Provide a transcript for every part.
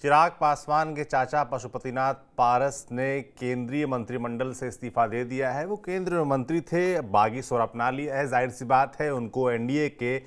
चिराग पासवान के चाचा पशुपतिनाथ पारस ने केंद्रीय मंत्रिमंडल से इस्तीफा दे दिया है। वो केंद्रीय मंत्री थे, बागी स्वर अपना लिया है। जाहिर सी बात है, उनको एनडीए के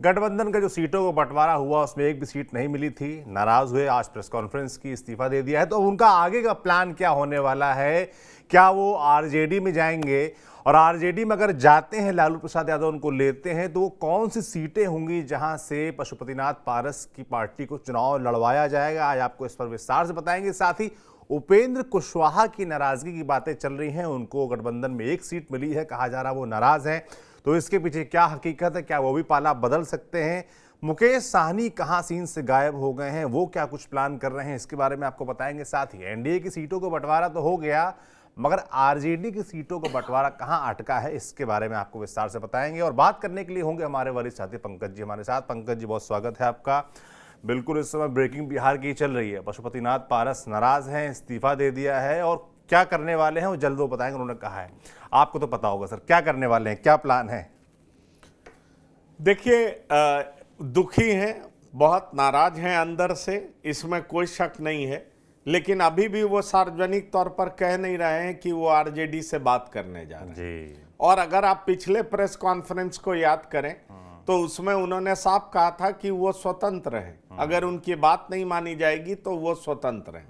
गठबंधन का जो सीटों को बंटवारा हुआ उसमें एक भी सीट नहीं मिली थी। नाराज हुए, आज प्रेस कॉन्फ्रेंस की, इस्तीफा दे दिया है। तो उनका आगे का प्लान क्या होने वाला है? क्या वो आरजेडी में जाएंगे? और आरजेडी में अगर जाते हैं, लालू प्रसाद यादव उनको लेते हैं, तो वो कौन सी सीटें होंगी जहां से पशुपतिनाथ पारस की पार्टी को चुनाव लड़वाया जाएगा? आज आपको इस पर विस्तार से बताएंगे। साथ ही उपेंद्र कुशवाहा की नाराजगी की बातें चल रही हैं। उनको गठबंधन में एक सीट मिली है, कहा जा रहा है वो नाराज हैं। तो इसके पीछे क्या हकीकत है? क्या वो भी पाला बदल सकते हैं? मुकेश साहनी कहां सीन से गायब हो गए हैं, वो क्या कुछ प्लान कर रहे हैं, इसके बारे में आपको बताएंगे। साथ ही एनडीए की सीटों को बंटवारा तो हो गया, मगर आरजेडी की सीटों को बंटवारा कहां अटका है, इसके बारे में आपको विस्तार से बताएंगे। और बात करने के लिए होंगे हमारे वरिष्ठ साथी पंकज जी हमारे साथ। पंकज जी, बहुत स्वागत है आपका। बिल्कुल, इस समय ब्रेकिंग बिहार की चल रही है। पशुपतिनाथ पारस नाराज हैं, इस्तीफा दे दिया है, और क्या करने वाले हैं वो जल्द वो बताएंगे, उन्होंने कहा है। आपको तो पता होगा सर, क्या करने वाले हैं, क्या प्लान है? देखिए, दुखी हैं, बहुत नाराज हैं अंदर से, इसमें कोई शक नहीं है। लेकिन अभी भी वो सार्वजनिक तौर पर कह नहीं रहे हैं कि वो आरजेडी से बात करने जा रहे हैं। और अगर आप पिछले प्रेस कॉन्फ्रेंस को याद करें तो उसमें उन्होंने साफ कहा था कि वो स्वतंत्र हैं, अगर उनकी बात नहीं मानी जाएगी तो वो स्वतंत्र हैं।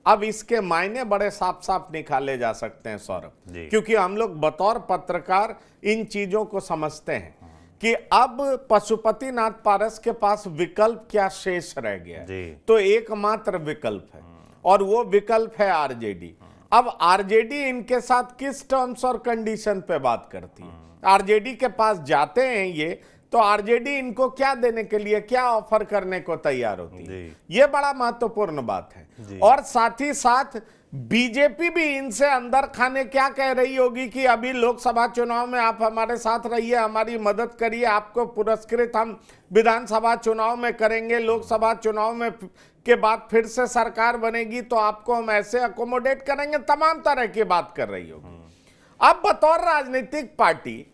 अब इसके मायने बड़े साफ साफ निकाले जा सकते हैं सौरभ, क्योंकि हम लोग बतौर पत्रकार इन चीजों को समझते हैं कि अब पशुपतिनाथ पारस के पास विकल्प क्या शेष रह गया है। तो एकमात्र विकल्प है, और वो विकल्प है आरजेडी। अब आरजेडी इनके साथ किस टर्म्स और कंडीशन पे बात करती है? आरजेडी के पास जाते हैं ये, तो आरजेडी इनको क्या देने के लिए, क्या ऑफर करने को तैयार होती है? ये बड़ा महत्वपूर्ण बात है। और साथ ही साथ बीजेपी भी इनसे अंदर खाने क्या कह रही होगी कि अभी लोकसभा चुनाव में आप हमारे साथ रहिए, हमारी मदद करिए, आपको पुरस्कृत हम विधानसभा चुनाव में करेंगे, लोकसभा चुनाव में के बाद फिर से सरकार बनेगी तो आपको हम ऐसे अकोमोडेट करेंगे, तमाम तरह की बात कर रही होगी। अब बतौर राजनीतिक पार्टी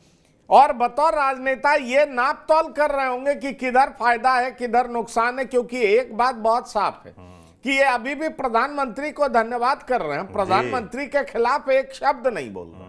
और बतौर राजनेता ये नाप तौल कर रहे होंगे कि किधर फायदा है, किधर नुकसान है, क्योंकि एक बात बहुत साफ है कि ये अभी भी प्रधानमंत्री को धन्यवाद कर रहे हैं, प्रधानमंत्री के खिलाफ एक शब्द नहीं बोल रहे।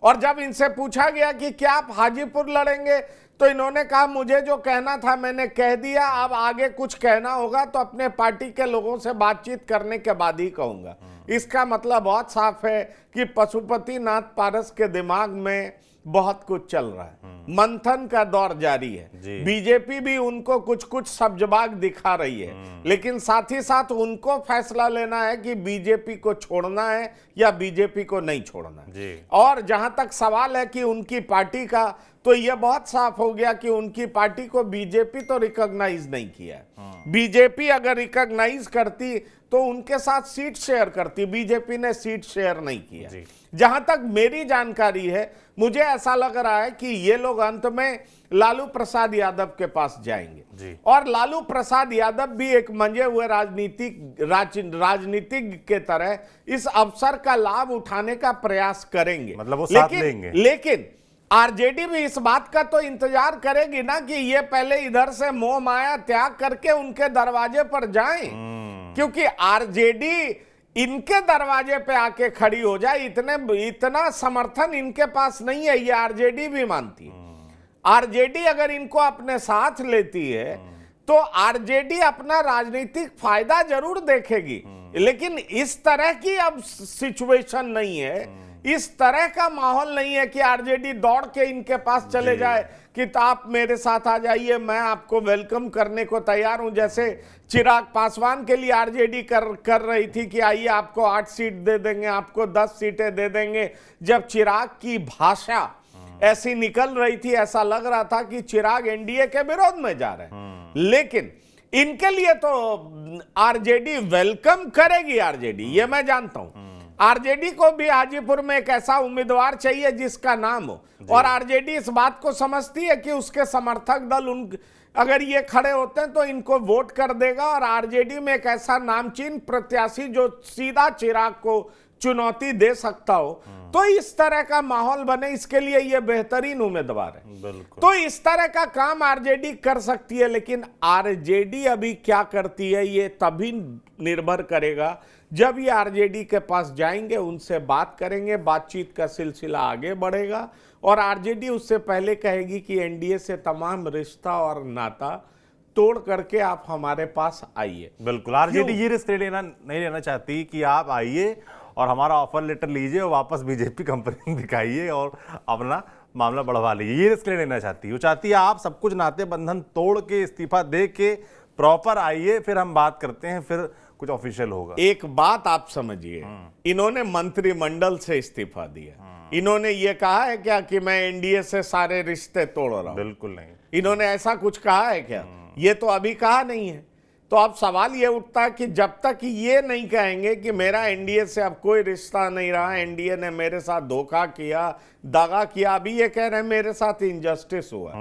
और जब इनसे पूछा गया कि क्या आप हाजीपुर लड़ेंगे, तो इन्होंने कहा मुझे जो कहना था मैंने कह दिया, अब आगे कुछ कहना होगा तो अपने पार्टी के लोगों से बातचीत करने के बाद ही कहूंगा। इसका मतलब बहुत साफ है कि पशुपतिनाथ पारस के दिमाग में बहुत कुछ चल रहा है, मंथन का दौर जारी है। बीजेपी भी उनको कुछ कुछ सब्जबाग दिखा रही है, लेकिन साथ ही साथ उनको फैसला लेना है कि बीजेपी को छोड़ना है या बीजेपी को नहीं छोड़ना। और जहां तक सवाल है कि उनकी पार्टी का, तो यह बहुत साफ हो गया कि उनकी पार्टी को बीजेपी तो रिकॉग्नाइज नहीं किया है। बीजेपी अगर रिकॉग्नाइज करती तो उनके साथ सीट शेयर करती, बीजेपी ने सीट शेयर नहीं किया। जहां तक मेरी जानकारी है, मुझे ऐसा लग रहा है कि ये लोग अंत में लालू प्रसाद यादव के पास जाएंगे, और लालू प्रसाद यादव भी एक मंजे हुए राजनीतिज्ञ के तरह इस अवसर का लाभ उठाने का प्रयास करेंगे, मतलब वो साथ लेंगे। लेकिन आरजेडी भी इस बात का तो इंतजार करेगी ना कि ये पहले इधर से मोह माया त्याग करके उनके दरवाजे पर जाएं, क्योंकि आरजेडी इनके दरवाजे पे आके खड़ी हो जाए, इतना समर्थन इनके पास नहीं है, ये आरजेडी भी मानती है। आरजेडी अगर इनको अपने साथ लेती है तो आरजेडी अपना राजनीतिक फायदा जरूर देखेगी, लेकिन इस तरह की अब सिचुएशन नहीं है, इस तरह का माहौल नहीं है कि आरजेडी दौड़ के इनके पास चले जाए कि तो आप मेरे साथ आ जाइए, मैं आपको वेलकम करने को तैयार हूं। जैसे चिराग पासवान के लिए आरजेडी कर रही थी कि आइए आपको 8 सीट दे देंगे, आपको 10 सीटें दे देंगे। जब चिराग की भाषा ऐसी निकल रही थी, ऐसा लग रहा था कि चिराग एनडीए के विरोध में जा रहे हैं। लेकिन इनके लिए तो आरजेडी वेलकम करेगी, आरजेडी, ये मैं जानता हूं। आरजेडी को भी हाजीपुर में एक ऐसा उम्मीदवार चाहिए जिसका नाम हो, और आरजेडी इस बात को समझती है कि उसके समर्थक दल अगर ये खड़े होते हैं तो इनको वोट कर देगा, और आरजेडी में एक ऐसा नामचीन प्रत्याशी जो सीधा चिराग को चुनौती दे सकता हो, तो इस तरह का माहौल बने, इसके लिए ये बेहतरीन उम्मीदवार है। बिल्कुल। तो इस तरह का काम आरजेडी कर सकती है, लेकिन आरजेडी अभी क्या करती है ये तभी निर्भर करेगा जब ये आरजेडी के पास जाएंगे, उनसे बात करेंगे, बातचीत का सिलसिला आगे बढ़ेगा और आरजेडी उससे पहले कहेगी कि एनडीए से तमाम रिश्ता और नाता तोड़ करके आप हमारे पास आइए। बिल्कुल, आरजेडी ये रिस्क नहीं लेना चाहती कि आप आइए और हमारा ऑफर लेटर लीजिए और वापस बीजेपी कंपनी दिखाइए और अपना मामला बढ़वा लीजिए, ये रिस्क नहीं लेना चाहती। वो चाहती है आप सब कुछ नाते बंधन तोड़ के इस्तीफा दे के प्रॉपर आइए, फिर हम बात करते हैं, फिर कुछ ऑफिशियल होगा। एक बात आप समझिए, इन्होंने मंत्रिमंडल से इस्तीफा दिया, इन्होंने ये कहा है क्या कि मैं एनडीए से सारे रिश्ते तोड़ रहा हूं? बिल्कुल नहीं। इन्होंने ऐसा कुछ कहा है क्या? ये तो अभी कहा नहीं है। तो अब सवाल ये उठता है कि जब तक ये नहीं कहेंगे कि मेरा एनडीए से अब कोई रिश्ता नहीं रहा, एनडीए ने मेरे साथ धोखा किया, दगा किया, अभी ये कह रहे हैं मेरे साथ इनजस्टिस हुआ।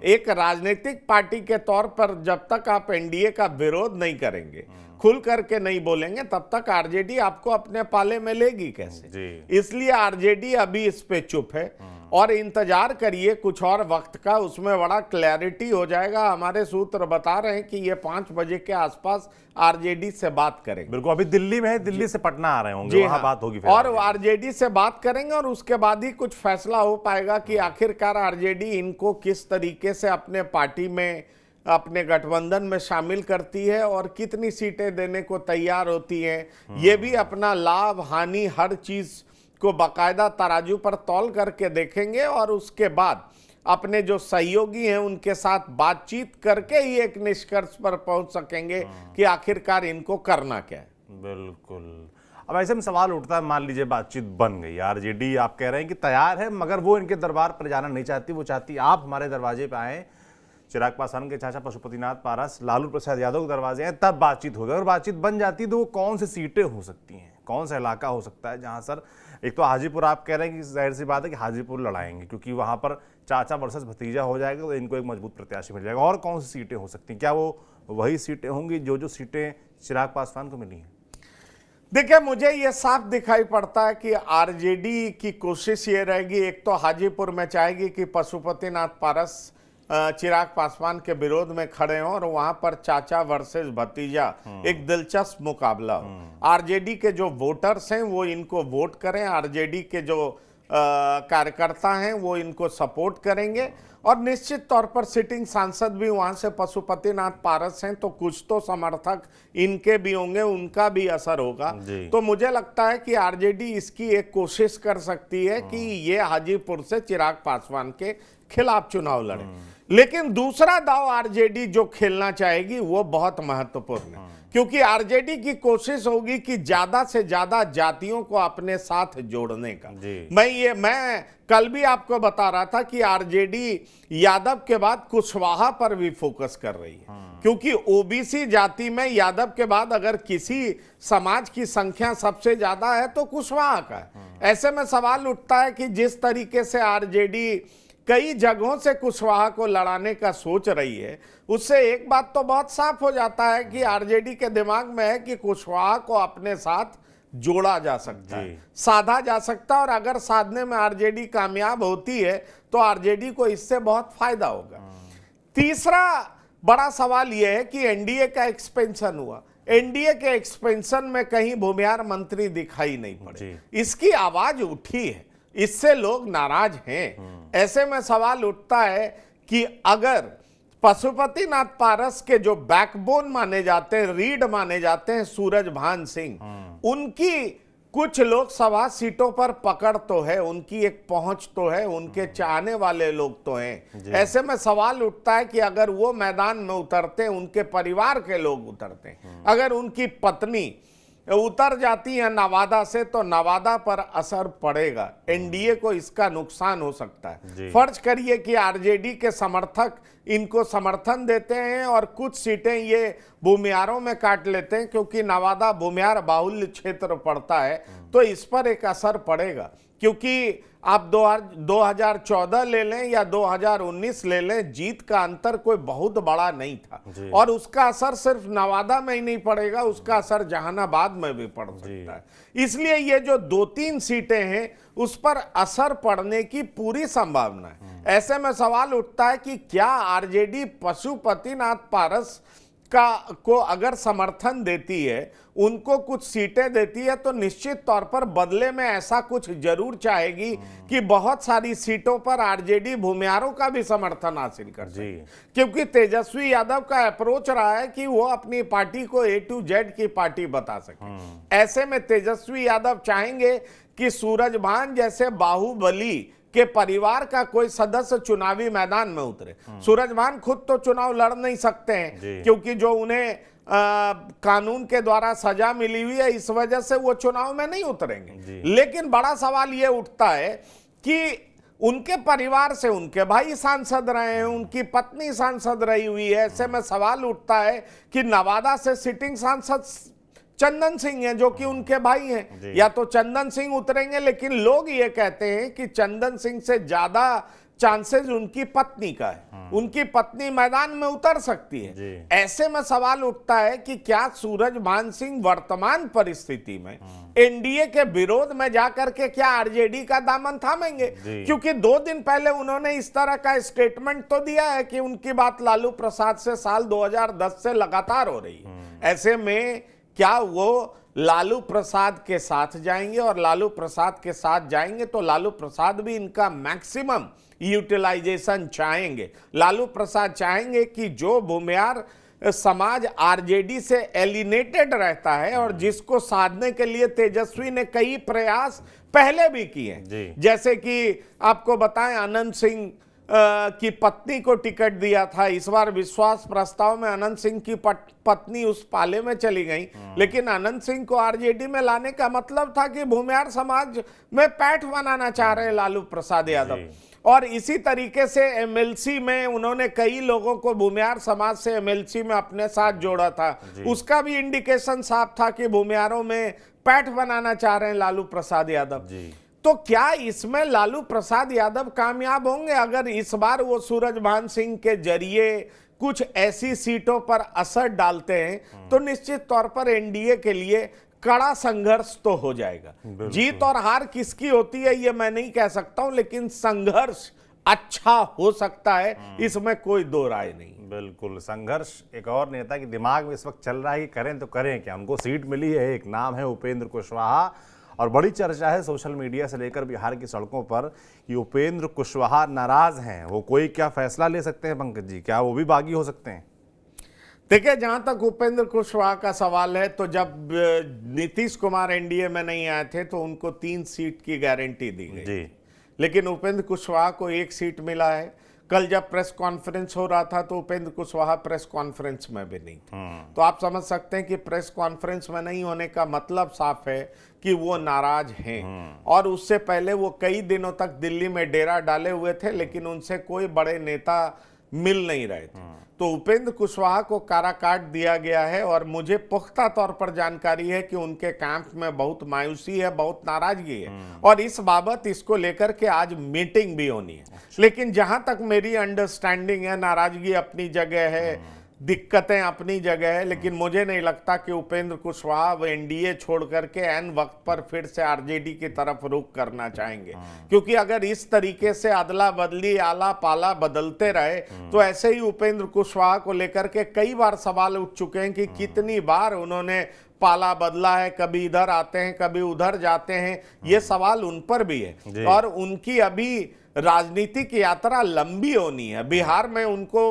एक राजनीतिक पार्टी के तौर पर जब तक आप एनडीए का विरोध नहीं करेंगे, खुल करके नहीं बोलेंगे, तब तक आरजेडी आपको अपने पाले में लेगी कैसे जी। इसलिए आरजेडी अभी इस पे चुप है और इंतजार करिए कुछ और वक्त का, उसमें बड़ा क्लैरिटी हो जाएगा। हमारे सूत्र बता रहे हैं कि ये 5 बजे के आसपास आरजेडी से बात करेंगे। बिल्कुल, अभी दिल्ली में है, दिल्ली से पटना आ रहे होंगे, जी वहां हाँ। बात होगी फिर और आरजेडी से बात करेंगे और उसके बाद ही कुछ फैसला हो पाएगा कि आखिरकार आरजेडी इनको किस तरीके से अपने पार्टी में, अपने गठबंधन में शामिल करती है और कितनी सीटें देने को तैयार होती हैं। ये भी अपना लाभ हानि हर चीज को बाकायदा तराजू पर तौल करके देखेंगे और उसके बाद अपने जो सहयोगी हैं उनके साथ बातचीत करके ही एक निष्कर्ष पर पहुंच सकेंगे कि आखिरकार इनको करना क्या है। बिल्कुल। अब ऐसे में सवाल उठता है, मान लीजिए बातचीत बन गई, आरजेडी आप कह रहे हैं कि तैयार है, मगर वो इनके दरबार पर जाना नहीं चाहती, वो चाहती आप हमारे दरवाजे पे आए, चिराग पासवान के चाचा पशुपतिनाथ पारस, लालू प्रसाद यादव के दरवाजे हैं, तब बातचीत होगी। अगर बातचीत बन जाती तो वो कौन सी सीटें हो सकती हैं, कौन सा इलाका हो सकता है जहां सर, एक तो हाजीपुर आप कह रहे हैं कि जाहिर सी बात है कि हाजीपुर लड़ाएंगे क्योंकि वहां पर चाचा वर्सेस भतीजा हो जाएगा, तो इनको एक मजबूत प्रत्याशी मिल जाएगा। और कौन सी सीटें हो सकती हैं? क्या वो वही सीटें होंगी जो सीटें चिराग पासवान को मिली हैं? देखिए, मुझे ये साफ दिखाई पड़ता है कि आरजेडी की कोशिश ये रहेगी, एक तो हाजीपुर में चाहेगी कि पशुपतिनाथ पारस चिराग पासवान के विरोध में खड़े हों और वहां पर चाचा वर्सेस भतीजा एक दिलचस्प मुकाबला हो। आरजेडी के जो वोटर्स हैं वो इनको वोट करें, आरजेडी के जो कार्यकर्ता हैं वो इनको सपोर्ट करेंगे और निश्चित तौर पर सिटिंग सांसद भी वहां से पशुपतिनाथ पारस हैं, तो कुछ तो समर्थक इनके भी होंगे, उनका भी असर होगा। तो मुझे लगता है कि आरजेडी इसकी एक कोशिश कर सकती है कि ये हाजीपुर से चिराग पासवान के खिलाफ चुनाव लड़े। लेकिन दूसरा दाव आरजेडी जो खेलना चाहेगी वो बहुत महत्वपूर्ण है, क्योंकि आरजेडी की कोशिश होगी कि ज्यादा से ज्यादा जातियों को अपने साथ जोड़ने का। मैं कल भी आपको बता रहा था कि आरजेडी यादव के बाद कुशवाहा पर भी फोकस कर रही है, क्योंकि ओबीसी जाति में यादव के बाद अगर किसी समाज की संख्या सबसे ज्यादा है तो कुशवाहा का है। ऐसे में सवाल उठता है कि जिस तरीके से आरजेडी कई जगहों से कुशवाहा को लड़ाने का सोच रही है, उससे एक बात तो बहुत साफ हो जाता है कि आरजेडी के दिमाग में है कि कुशवाहा को अपने साथ जोड़ा जा सकता है, साधा जा सकता है, और अगर साधने में आरजेडी कामयाब होती है तो आरजेडी को इससे बहुत फायदा होगा। तीसरा बड़ा सवाल यह है कि एनडीए का एक्सपेंशन हुआ, एनडीए के एक्सपेंशन में कहीं भूमिहार मंत्री दिखाई नहीं पड़े, इसकी आवाज उठी है, इससे लोग नाराज हैं। ऐसे में सवाल उठता है कि अगर पशुपतिनाथ पारस के जो बैकबोन माने जाते हैं, रीढ़ माने जाते हैं सूरजभान सिंह, उनकी कुछ लोकसभा सीटों पर पकड़ तो है, उनकी एक पहुंच तो है, उनके चाहने वाले लोग तो हैं। ऐसे में सवाल उठता है कि अगर वो मैदान में उतरते, उनके परिवार के लोग उतरते, अगर उनकी पत्नी उतर जाती है नवादा से, तो नवादा पर असर पड़ेगा, एनडीए को इसका नुकसान हो सकता है। फर्ज करिए कि आरजेडी के समर्थक इनको समर्थन देते हैं और कुछ सीटें ये भूमिहारों में काट लेते हैं, क्योंकि नवादा भूमिहार बाहुल्य क्षेत्र पड़ता है, तो इस पर एक असर पड़ेगा। क्योंकि आप 2014 ले लें या 2019 ले लें, जीत का अंतर कोई बहुत बड़ा नहीं था, और उसका असर सिर्फ नवादा में ही नहीं पड़ेगा, उसका असर जहानाबाद में भी पड़ सकता है। इसलिए ये जो 2-3 सीटें हैं उस पर असर पड़ने की पूरी संभावना है। ऐसे में सवाल उठता है कि क्या आरजेडी पशुपतिनाथ पारस को अगर समर्थन देती है, उनको कुछ सीटें देती है, तो निश्चित तौर पर बदले में ऐसा कुछ जरूर चाहेगी कि बहुत सारी सीटों पर आरजेडी भूमिहारों का भी समर्थन हासिल कर सके। क्योंकि तेजस्वी यादव का अप्रोच रहा है कि वो अपनी पार्टी को A to Z की पार्टी बता सके। ऐसे में तेजस्वी यादव चाहेंगे कि सूरजभान जैसे बाहुबली के परिवार का कोई सदस्य चुनावी मैदान में उतरे। सूरजभान खुद तो चुनाव लड़ नहीं सकते हैं, क्योंकि जो उन्हें कानून के द्वारा सजा मिली हुई है, इस वजह से वो चुनाव में नहीं उतरेंगे। लेकिन बड़ा सवाल ये उठता है कि उनके परिवार से उनके भाई सांसद रहे हैं, उनकी पत्नी सांसद रही हुई है। ऐसे में सवाल उठता है कि नवादा से सिटिंग सांसद चंदन सिंह है, जो कि उनके भाई हैं, या तो चंदन सिंह उतरेंगे, लेकिन लोग ये कहते हैं कि चंदन सिंह से ज्यादा चांसेस उनकी पत्नी का है। उनकी पत्नी मैदान में उतर सकती है। ऐसे में सवाल उठता है कि क्या सूरजभान सिंह वर्तमान परिस्थिति में एनडीए के विरोध में जाकर के क्या आरजेडी का दामन थामेंगे? क्योंकि 2 दिन पहले उन्होंने इस तरह का स्टेटमेंट तो दिया है कि उनकी बात लालू प्रसाद से साल 2010 से लगातार हो रही है। ऐसे में क्या वो लालू प्रसाद के साथ जाएंगे? और लालू प्रसाद के साथ जाएंगे तो लालू प्रसाद भी इनका मैक्सिमम यूटिलाइजेशन चाहेंगे। लालू प्रसाद चाहेंगे कि जो भूमिहार समाज आरजेडी से एलिनेटेड रहता है और जिसको साधने के लिए तेजस्वी ने कई प्रयास पहले भी किए, जैसे कि आपको बताएं अनंत सिंह की पत्नी को टिकट दिया था। इस बार विश्वास प्रस्ताव में अनंत सिंह की पत्नी उस पाले में चली गई, लेकिन अनंत सिंह को आरजेडी में लाने का मतलब था कि भूमिहार समाज में पैठ बनाना चाह रहे लालू प्रसाद यादव। और इसी तरीके से एमएलसी में उन्होंने कई लोगों को भूमिहार समाज से एमएलसी में अपने साथ जोड़ा था। उसका भी इंडिकेशन साफ था कि भूमिहारों में पैठ बनाना चाह रहे हैं लालू प्रसाद यादव। तो क्या इसमें लालू प्रसाद यादव कामयाब होंगे? अगर इस बार वो सूरजभान सिंह के जरिए कुछ ऐसी सीटों पर असर डालते हैं, तो निश्चित तौर पर एनडीए के लिए कड़ा संघर्ष तो हो जाएगा। जीत और हार किसकी होती है ये मैं नहीं कह सकता हूं, लेकिन संघर्ष अच्छा हो सकता है, इसमें कोई दो राय नहीं। बिल्कुल, संघर्ष एक और नेता के दिमाग में इस वक्त चल रहा है कि करें तो करें क्या। उनको सीट मिली है, एक नाम है उपेंद्र कुशवाहा, और बड़ी चर्चा है सोशल मीडिया से लेकर बिहार की सड़कों पर कि उपेंद्र कुशवाहा नाराज हैं। वो कोई क्या फैसला ले सकते हैं पंकज जी? क्या वो भी बागी हो सकते हैं? देखिए, जहां तक उपेंद्र कुशवाहा का सवाल है, तो जब नीतीश कुमार एनडीए में नहीं आए थे तो उनको 3 सीट की गारंटी दी गई, लेकिन उपेंद्र कुशवाहा को 1 सीट मिला है। कल जब प्रेस कॉन्फ्रेंस हो रहा था तो उपेंद्र कुशवाहा प्रेस कॉन्फ्रेंस में भी नहीं थे। तो आप समझ सकते हैं कि प्रेस कॉन्फ्रेंस में नहीं होने का मतलब साफ है कि वो नाराज हैं। और उससे पहले वो कई दिनों तक दिल्ली में डेरा डाले हुए थे, लेकिन उनसे कोई बड़े नेता मिल नहीं रहे थे। तो उपेंद्र कुशवाहा को काराकाट दिया गया है, और मुझे पुख्ता तौर पर जानकारी है कि उनके कैंप में बहुत मायूसी है, बहुत नाराजगी है, और इस बाबत इसको लेकर के आज मीटिंग भी होनी है। लेकिन जहां तक मेरी अंडरस्टैंडिंग है, नाराजगी अपनी जगह है, दिक्कतें अपनी जगह है, लेकिन मुझे नहीं लगता कि उपेंद्र कुशवाहा वो एनडीए छोड़ करके एन वक्त पर फिर से आरजेडी की तरफ रुख करना चाहेंगे। क्योंकि अगर इस तरीके से अदला बदली आला पाला बदलते रहे तो ऐसे ही उपेंद्र कुशवाहा को लेकर के कई बार सवाल उठ चुके हैं कि कितनी बार उन्होंने पाला बदला है, कभी इधर आते हैं कभी उधर जाते हैं। ये सवाल उन पर भी है, और उनकी अभी राजनीतिक यात्रा लंबी होनी है। बिहार में उनको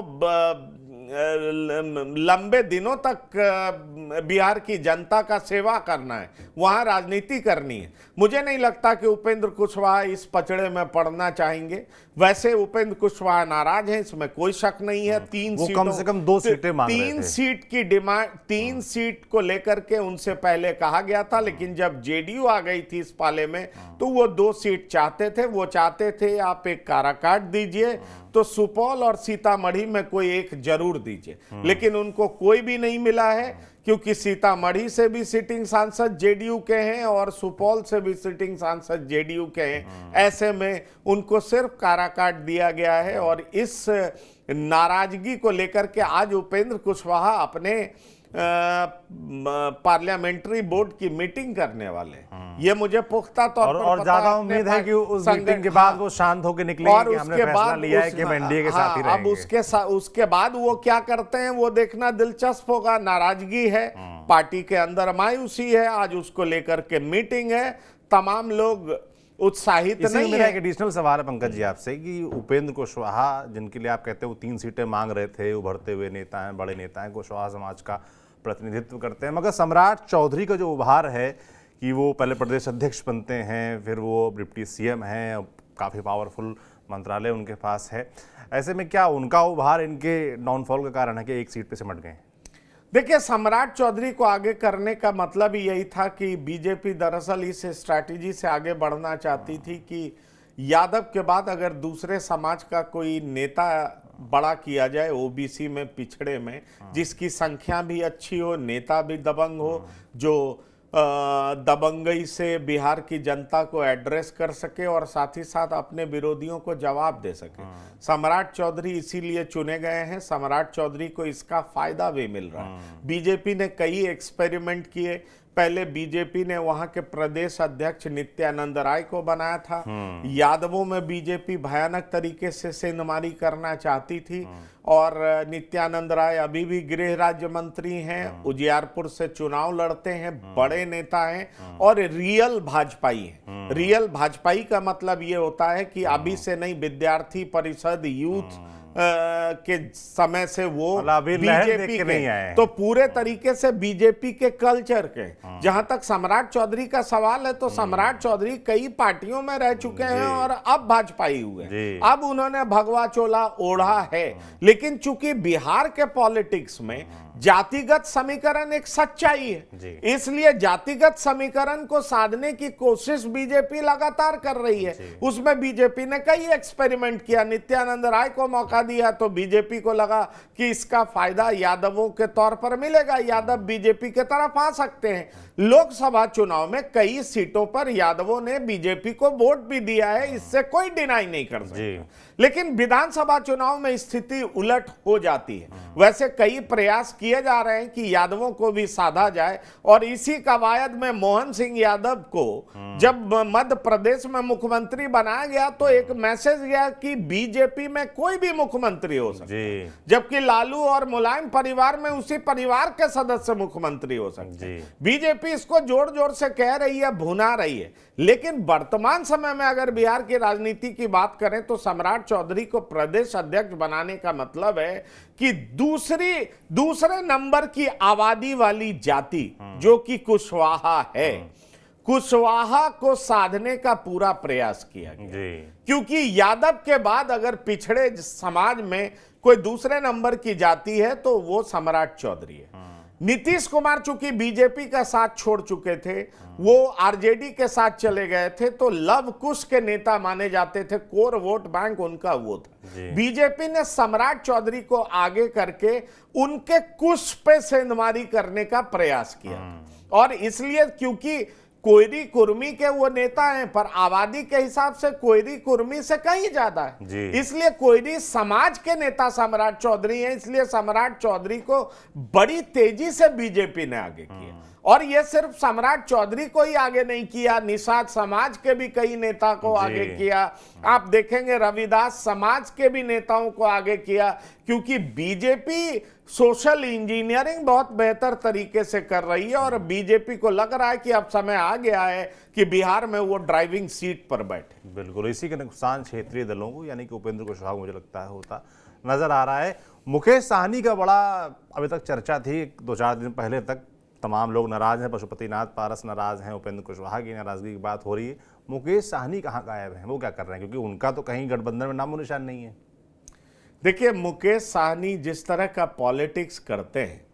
लंबे दिनों तक बिहार की जनता का सेवा करना है, वहां राजनीति करनी है। मुझे नहीं लगता कि उपेंद्र कुशवाहा इस पचड़े में पड़ना चाहेंगे। वैसे उपेंद्र कुशवाहा नाराज हैं, इसमें कोई शक नहीं है। 3 सीटों, कम से कम 2 सीटें मांग रहे थे। 3 सीट की डिमांड, 3 सीट को लेकर के उनसे पहले कहा गया था, लेकिन जब जेडीयू आ गई थी इस पाले में तो वो 2 सीट चाहते थे। वो चाहते थे आप एक काराकाट दीजिए तो सुपौल और सीतामढ़ी में कोई एक जरूर दीजिए। लेकिन उनको कोई भी नहीं मिला है, क्योंकि सीतामढ़ी से भी सिटिंग सांसद जेडीयू के हैं और सुपौल से भी सिटिंग सांसद जेडीयू के हैं। ऐसे में उनको सिर्फ काराकाट दिया गया है और इस नाराजगी को लेकर के आज उपेंद्र कुशवाहा अपने पार्लियामेंट्री बोर्ड की मीटिंग करने वाले हैं। ये मुझे पुख्ता तौर पर और ज्यादा उम्मीद है कि उस मीटिंग के बाद वो शांत होकर निकलेंगे और कि हमने उसके फैसला बाद लिया है कि हम एनडीए के साथ ही अब रहेंगे। उसके बाद वो क्या करते हैं वो देखना दिलचस्प होगा। नाराजगी है, पार्टी के अंदर मायूसी है, आज उसको लेकर के मीटिंग है, तमाम लोग उत्साहित नहीं मेरा है। एक एडिशनल सवाल है पंकज जी आपसे कि उपेंद्र कुशवाहा, जिनके लिए आप कहते हैं वो 3 सीटें मांग रहे थे, उभरते हुए नेता हैं, बड़े नेता हैं, कुशवाहा समाज का प्रतिनिधित्व करते हैं, मगर सम्राट चौधरी का जो उभार है कि वो पहले प्रदेश अध्यक्ष बनते हैं, फिर वो डिप्टी सीएम हैं, काफ़ी पावरफुल मंत्रालय उनके पास है, ऐसे में क्या उनका उभार इनके डाउनफॉल का कारण है कि एक सीट पे सिमट गए? देखिए, सम्राट चौधरी को आगे करने का मतलब ही यही था कि बीजेपी दरअसल इस स्ट्रैटेजी से आगे बढ़ना चाहती थी कि यादव के बाद अगर दूसरे समाज का कोई नेता बड़ा किया जाए, ओबीसी में, पिछड़े में, जिसकी संख्या भी अच्छी हो, नेता भी दबंग हो, जो दबंगई से बिहार की जनता को एड्रेस कर सके और साथ ही साथ अपने विरोधियों को जवाब दे सके। सम्राट चौधरी इसीलिए चुने गए हैं। सम्राट चौधरी को इसका फायदा भी मिल रहा है। बीजेपी ने कई एक्सपेरिमेंट किए। पहले बीजेपी ने वहां के प्रदेश अध्यक्ष नित्यानंद राय को बनाया था। यादवों में बीजेपी भयानक तरीके से सेंधमारी करना चाहती थी और नित्यानंद राय अभी भी गृह राज्य मंत्री हैं, उजियारपुर से चुनाव लड़ते हैं, बड़े नेता हैं और रियल भाजपाई हैं। रियल भाजपाई का मतलब ये होता है कि अभी से नहीं, विद्यार्थी परिषद, यूथ के समय से वो बीजेपी के नहीं आए, तो पूरे तरीके से बीजेपी के कल्चर के। जहां तक सम्राट चौधरी का सवाल है, तो सम्राट चौधरी कई पार्टियों में रह चुके हैं और अब भाजपाई हुए, अब उन्होंने भगवा चोला ओढ़ा है। लेकिन चूंकि बिहार के पॉलिटिक्स में जातिगत समीकरण एक सच्चाई है, इसलिए जातिगत समीकरण को साधने की कोशिश बीजेपी लगातार कर रही है। उसमें बीजेपी ने कई एक्सपेरिमेंट किया। नित्यानंद राय को मौका दिया तो बीजेपी को लगा कि इसका फायदा यादवों के तौर पर मिलेगा, यादव बीजेपी के तरफ आ सकते हैं। लोकसभा चुनाव में कई सीटों पर यादवों ने बीजेपी को वोट भी दिया है, इससे कोई डिनाई नहीं कर सकता। लेकिन विधानसभा चुनाव में स्थिति उलट हो जाती है। वैसे कई प्रयास किए जा रहे हैं कि यादवों को भी साधा जाए और इसी कवायद में मोहन सिंह यादव को जब मध्य प्रदेश में मुख्यमंत्री बनाया गया तो एक मैसेज गया कि बीजेपी में कोई भी मुख्यमंत्री हो सकता है, जबकि लालू और मुलायम परिवार में उसी परिवार के सदस्य मुख्यमंत्री हो सकते हैं। बीजेपी इसको जोर जोर से कह रही है, भुना रही है। लेकिन वर्तमान समय में अगर बिहार की राजनीति की बात करें तो सम्राट चौधरी को प्रदेश अध्यक्ष बनाने का मतलब है कि दूसरे नंबर की आबादी वाली जाति जो कि कुशवाहा है, कुशवाहा को साधने का पूरा प्रयास किया गया। क्योंकि यादव के बाद अगर पिछड़े समाज में कोई दूसरे नंबर की जाति है तो वो सम्राट चौधरी है। नीतीश कुमार चूंकि बीजेपी का साथ छोड़ चुके थे, वो आरजेडी के साथ चले गए थे, तो लव कुश के नेता माने जाते थे, कोर वोट बैंक उनका वो था। बीजेपी ने सम्राट चौधरी को आगे करके उनके कुश पे सेंधमारी करने का प्रयास किया और इसलिए क्योंकि कोयरी कुर्मी के वो नेता हैं, पर आबादी के हिसाब से कोयरी कुर्मी से कहीं ज्यादा है, इसलिए कोयरी समाज के नेता सम्राट चौधरी हैं। इसलिए सम्राट चौधरी को बड़ी तेजी से बीजेपी ने आगे किया और ये सिर्फ सम्राट चौधरी को ही आगे नहीं किया, निषाद समाज के भी कई नेता को आगे किया। आप देखेंगे रविदास समाज के भी नेताओं को आगे किया, क्योंकि बीजेपी सोशल इंजीनियरिंग बहुत बेहतर तरीके से कर रही है और बीजेपी को लग रहा है कि अब समय आ गया है कि बिहार में वो ड्राइविंग सीट पर बैठे। बिल्कुल, इसी का नुकसान क्षेत्रीय दलों को यानी कि उपेंद्र कुशवाहा मुझे लगता है होता नजर आ रहा है। मुकेश साहनी का बड़ा अभी तक चर्चा थी, 2-4 दिन पहले तक तमाम लोग नाराज हैं, पशुपतिनाथ पारस नाराज हैं, उपेंद्र कुशवाहा की नाराजगी की बात हो रही है। मुकेश साहनी कहाँ गायब हैं, वो क्या कर रहे हैं, क्योंकि उनका तो कहीं गठबंधन में नामो निशान नहीं है। देखिए, मुकेश साहनी जिस तरह का पॉलिटिक्स करते हैं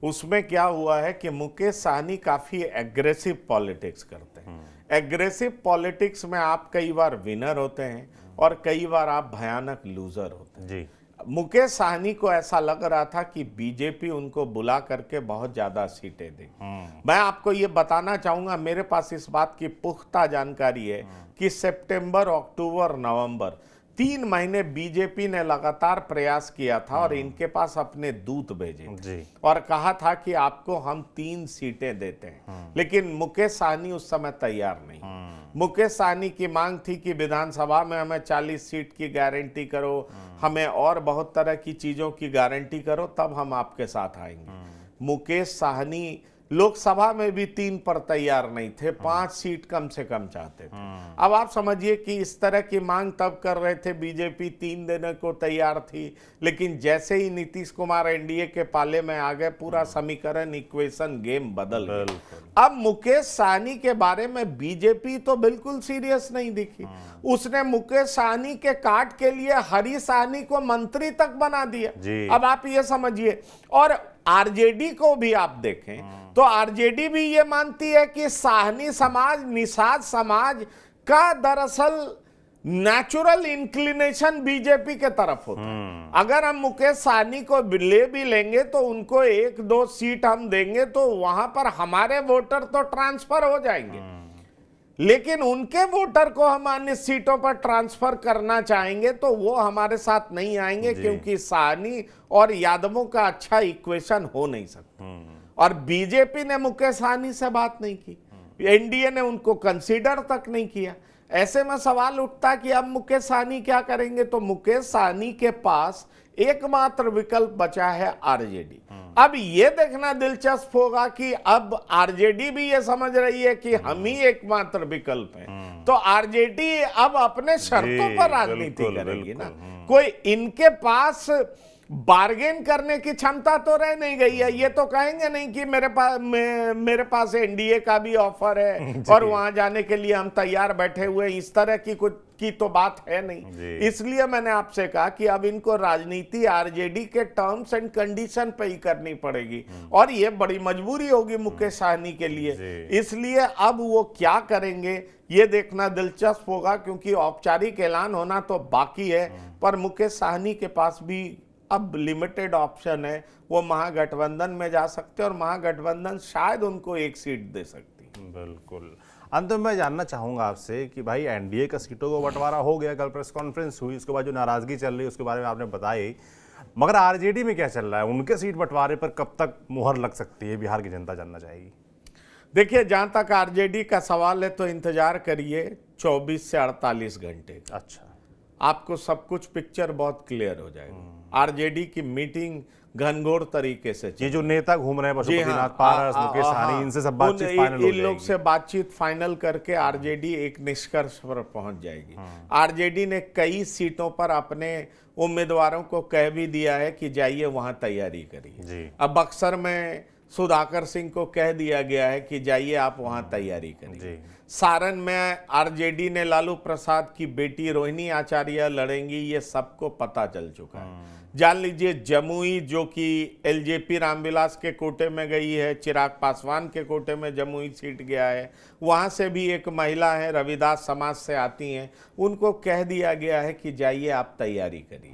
उसमें क्या हुआ है कि मुकेश साहनी काफी एग्रेसिव पॉलिटिक्स करते हैं। एग्रेसिव पॉलिटिक्स में आप कई बार विनर होते हैं और कई बार आप भयानक लूजर होते हैं। जी मुकेश साहनी को ऐसा लग रहा था कि बीजेपी उनको बुला करके बहुत ज्यादा सीटें देगी। मैं आपको ये बताना चाहूंगा, मेरे पास इस बात की पुख्ता जानकारी है कि सितंबर, अक्टूबर, नवंबर 3 महीने बीजेपी ने लगातार प्रयास किया था और इनके पास अपने दूत भेजे जी और कहा था कि आपको हम 3 सीटें देते हैं, लेकिन मुकेश साहनी उस समय तैयार नहीं। मुकेश साहनी की मांग थी कि विधानसभा में हमें 40 सीट की गारंटी करो, हमें और बहुत तरह की चीजों की गारंटी करो, तब हम आपके साथ आएंगे। मुकेश साहनी लोकसभा में भी 3 पर तैयार नहीं थे, 5 सीट कम से कम चाहते थे। अब आप समझिए कि इस तरह की मांग तब कर रहे थे, बीजेपी 3 देने को तैयार थी, लेकिन जैसे ही नीतीश कुमार एनडीए के पाले में आ गए, पूरा समीकरण, इक्वेशन, गेम बदल गया। अब मुकेश साहनी के बारे में बीजेपी तो बिल्कुल सीरियस नहीं दिखी। उसने मुकेश साहनी के काट के लिए हरी साहनी को मंत्री तक बना दिया। अब आप ये समझिए, और आरजेडी को भी आप देखें तो आरजेडी भी ये मानती है कि साहनी समाज, निषाद समाज का दरअसल नेचुरल इंक्लिनेशन बीजेपी के तरफ होता है। अगर हम मुकेश साहनी को ले भी लेंगे तो उनको 1-2 सीट हम देंगे तो वहां पर हमारे वोटर तो ट्रांसफर हो जाएंगे, लेकिन उनके वोटर को हम अन्य सीटों पर ट्रांसफर करना चाहेंगे तो वो हमारे साथ नहीं आएंगे, क्योंकि साहनी और यादवों का अच्छा इक्वेशन हो नहीं सकता। और बीजेपी ने मुकेश साहनी से बात नहीं की, एनडीए ने उनको कंसीडर तक नहीं किया। ऐसे में सवाल उठता कि अब मुकेश साहनी क्या करेंगे, तो मुकेश साहनी के पास एकमात्र विकल्प बचा है आरजेडी। अब ये देखना दिलचस्प होगा कि अब आरजेडी भी ये समझ रही है कि हम ही एकमात्र विकल्प हैं, तो आरजेडी अब अपने शर्तों पर राजनीति करेगी ना। कोई इनके पास बार्गेन करने की क्षमता तो रह नहीं गई है। ये तो कहेंगे नहीं कि मेरे पास एनडीए का भी ऑफर है और वहां जाने के लिए हम तैयार बैठे हुए, इस तरह की कुछ की तो बात है नहीं। इसलिए मैंने आपसे कहा कि अब इनको राजनीति आरजेडी के टर्म्स एंड कंडीशन पे ही करनी पड़ेगी, और ये बड़ी मजबूरी होगी मुकेश साहनी के लिए। इसलिए अब वो क्या करेंगे ये देखना दिलचस्प होगा, क्योंकि औपचारिक ऐलान होना तो बाकी है, पर मुकेश साहनी के पास भी अब लिमिटेड ऑप्शन है। वो महागठबंधन में जा सकते हैं और महागठबंधन शायद उनको 1 सीट दे सकती है। बिल्कुल। अंत में मैं जानना चाहूंगा आपसे कि भाई एनडीए का सीटों को बंटवारा हो गया, कल प्रेस कॉन्फ्रेंस हुई, उसके बाद जो नाराजगी चल रही है उसके बारे में आपने बताई, मगर आरजेडी में क्या चल रहा है? उनके सीट बंटवारे पर कब तक मुहर लग सकती है, बिहार की जनता जानना चाहेगी। देखिए, जहां तक आरजेडी का सवाल है तो इंतजार करिए 24 से 48 घंटे। अच्छा, आपको सब कुछ पिक्चर बहुत क्लियर हो जाएगा। आरजेडी की मीटिंग घनघोर तरीके से, ये जो नेता घूम रहे हैं पशुपतिनाथ पारस, मुकेश साहनी, इनसे सब बातचीत फाइनल हो जाएगी। इन लोग से बातचीत फाइनल करके आरजेडी एक निष्कर्ष पर पहुंच जाएगी। आरजेडी ने कई सीटों पर अपने उम्मीदवारों को कह भी दिया है कि जाइए वहां तैयारी करिए। अब बक्सर में सुधाकर सिंह को कह दिया गया है कि जाइए आप वहां तैयारी करिए। सारण में आरजेडी ने लालू प्रसाद की बेटी रोहिणी आचार्य लड़ेंगी, ये सबको पता चल चुका है। जान लीजिए जमुई, जो कि एलजेपी रामविलास के कोटे में गई है, चिराग पासवान के कोटे में जमुई सीट गया है, वहां से भी एक महिला है, रविदास समाज से आती हैं, उनको कह दिया गया है कि जाइए आप तैयारी करिए।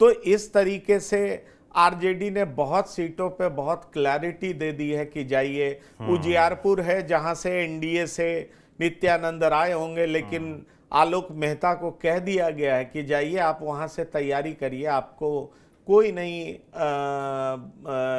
तो इस तरीके से आरजेडी ने बहुत सीटों पे बहुत क्लैरिटी दे दी है कि जाइए। उजियारपुर है जहां से एनडीए से नित्यानंद राय होंगे, लेकिन आलोक मेहता को कह दिया गया है कि जाइए आप वहां से तैयारी करिए, आपको कोई नहीं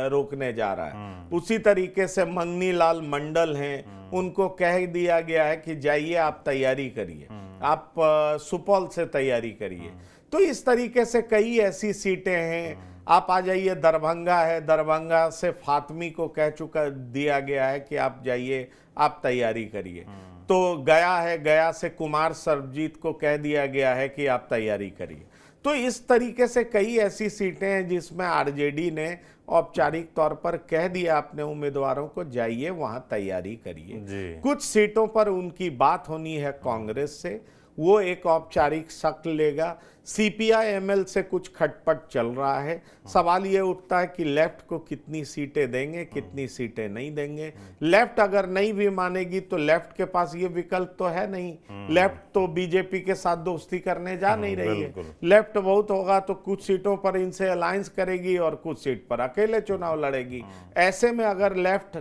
रोकने जा रहा है। उसी तरीके से मंगनी लाल मंडल हैं, उनको कह दिया गया है कि जाइए आप तैयारी करिए, आप सुपौल से तैयारी करिए। तो इस तरीके से कई ऐसी सीटें हैं। आप आ जाइए, दरभंगा है, दरभंगा से फातमी को कह चुका दिया गया है कि आप जाइए आप तैयारी करिए। तो गया है, गया से कुमार सर्वजीत को कह दिया गया है कि आप तैयारी करिए। तो इस तरीके से कई ऐसी सीटें हैं जिसमें आरजेडी ने औपचारिक तौर पर कह दिया अपने उम्मीदवारों को जाइए वहां तैयारी करिए। कुछ सीटों पर उनकी बात होनी है कांग्रेस से, वो एक औपचारिक शक्ल लेगा। सीपीआई एमएल से कुछ खटपट चल रहा है। सवाल ये उठता है कि लेफ्ट को कितनी सीटें देंगे, कितनी सीटें नहीं देंगे। लेफ्ट अगर नहीं भी मानेगी तो लेफ्ट के पास ये विकल्प तो है नहीं। लेफ्ट तो बीजेपी के साथ दोस्ती करने जा नहीं रही है। लेफ्ट बहुत होगा तो कुछ सीटों पर इनसे अलायंस करेगी और कुछ सीट पर अकेले चुनाव लड़ेगी। ऐसे में अगर लेफ्ट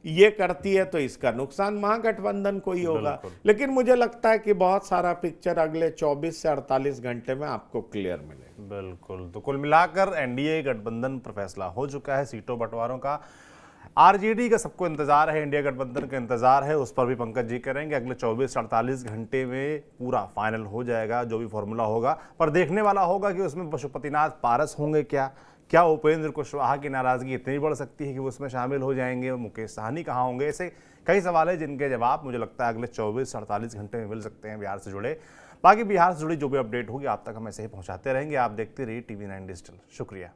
ये करती है तो इसका नुकसान महागठबंधन को ही होगा। लेकिन मुझे लगता है कि बहुत सारा पिक्चर अगले 24 से 48 घंटे में आपको क्लियर मिलेगा। बिल्कुल, तो कुल मिलाकर एनडीए गठबंधन पर फैसला हो चुका है सीटों बंटवारों का। आरजेडी का सबको इंतजार है, इंडिया गठबंधन का इंतजार है, उस पर भी पंकज जी करेंगे। अगले 24 से 48 घंटे में पूरा फाइनल हो जाएगा जो भी फॉर्मूला होगा। पर देखने वाला होगा कि उसमें पशुपतिनाथ पारस होंगे क्या उपेंद्र कुशवाहा की नाराजगी इतनी बढ़ सकती है कि वो उसमें शामिल हो जाएंगे, मुकेश साहनी कहाँ होंगे। ऐसे कई सवाल हैं जिनके जवाब मुझे लगता है अगले 24 से 48 घंटे में मिल सकते हैं बिहार से जुड़े। बाकी बिहार से जुड़ी जो भी अपडेट होगी आप तक हम ऐसे ही पहुंचाते रहेंगे। आप देखते रहिए TV9 डिजिटल। शुक्रिया।